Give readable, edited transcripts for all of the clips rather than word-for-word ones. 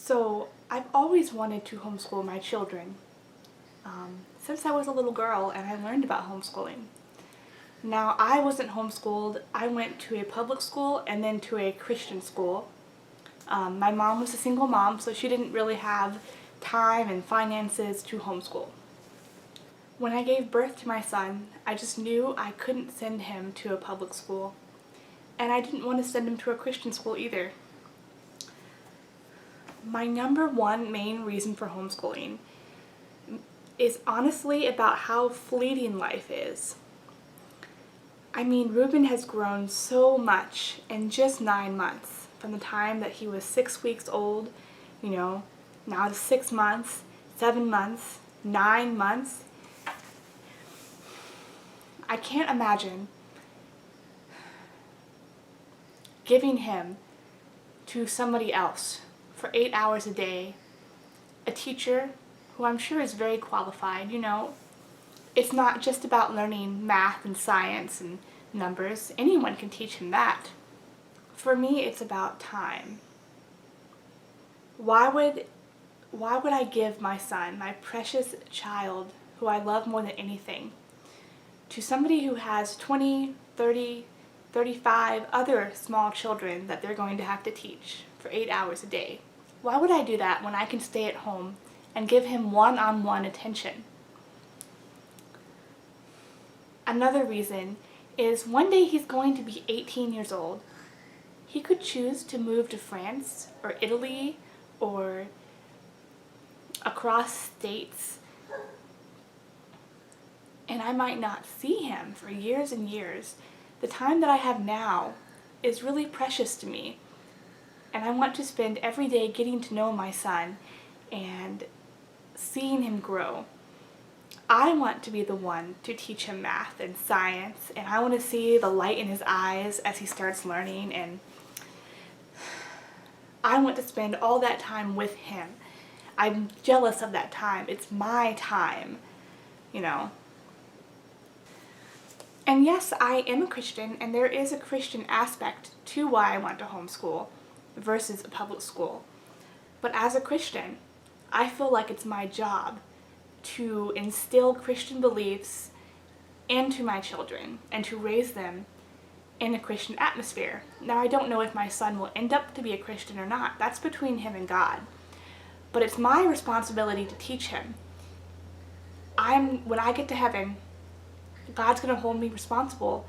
So I've always wanted to homeschool my children since I was a little girl and I learned about homeschooling. Now, I wasn't homeschooled. I went to a public school and then to a Christian school. My mom was a single mom, so she didn't really have time and finances to homeschool. When I gave birth to my son, I just knew I couldn't send him to a public school, and I didn't want to send him to a Christian school either. My number one main reason for homeschooling is honestly about how fleeting life is. I mean, Reuben has grown so much in just 9 months, from the time that he was 6 weeks old, now to 6 months, 7 months, 9 months. I can't imagine giving him to somebody else for 8 hours a day, a teacher who I'm sure is very qualified. It's not just about learning math and science and numbers. Anyone can teach him that. For me, it's about time. Why would I give my son, my precious child, who I love more than anything, to somebody who has 20, 30, 35 other small children that they're going to have to teach for 8 hours a day? Why would I do that when I can stay at home and give him one-on-one attention? Another reason is one day he's going to be 18 years old. He could choose to move to France or Italy or across states, and I might not see him for years and years. The time that I have now is really precious to me, and I want to spend every day getting to know my son and seeing him grow. I want to be the one to teach him math and science, and I want to see the light in his eyes as he starts learning, and I want to spend all that time with him. I'm jealous of that time. It's my time, And yes, I am a Christian, and there is a Christian aspect to why I want to homeschool versus a public school. But as a Christian, I feel like it's my job to instill Christian beliefs into my children and to raise them in a Christian atmosphere. Now, I don't know if my son will end up to be a Christian or not. That's between him and God. But it's my responsibility to teach him. When I get to heaven, God's going to hold me responsible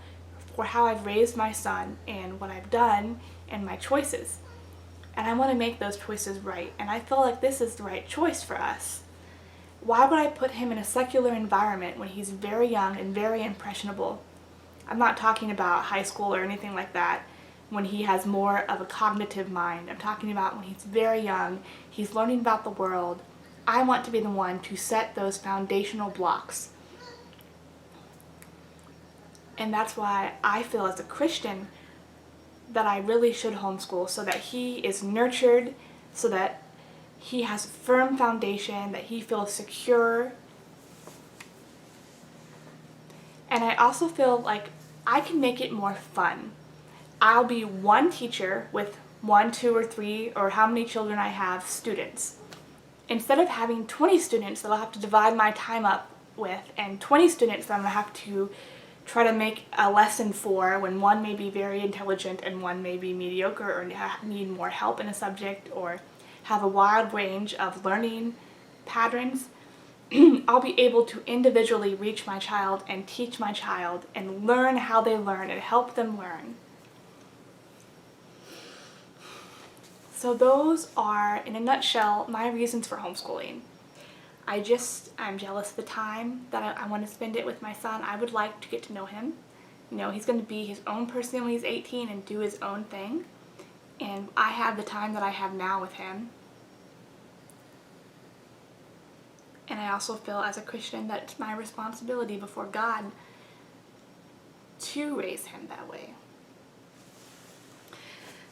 for how I've raised my son and what I've done and my choices. And I want to make those choices right. And I feel like this is the right choice for us. Why would I put him in a secular environment when he's very young and very impressionable? I'm not talking about high school or anything like that, when he has more of a cognitive mind. I'm talking about when he's very young, he's learning about the world. I want to be the one to set those foundational blocks. And that's why I feel as a Christian that I really should homeschool, so that he is nurtured, so that he has a firm foundation, that he feels secure. And I also feel like I can make it more fun. I'll be one teacher with 1, 2, or 3, or how many children I have, students. Instead of having 20 students that I'll have to divide my time up with, and 20 students that I'm going to have to try to make a lesson for, when one may be very intelligent and one may be mediocre or need more help in a subject or have a wide range of learning patterns, I'll be able to individually reach my child and teach my child and learn how they learn and help them learn. So those are, in a nutshell, my reasons for homeschooling. I'm jealous of the time that I want to spend it with my son. I would like to get to know him. He's going to be his own person when he's 18 and do his own thing. And I have the time that I have now with him. And I also feel as a Christian that it's my responsibility before God to raise him that way.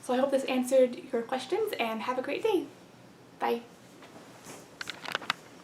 So I hope this answered your questions, and have a great day. Bye.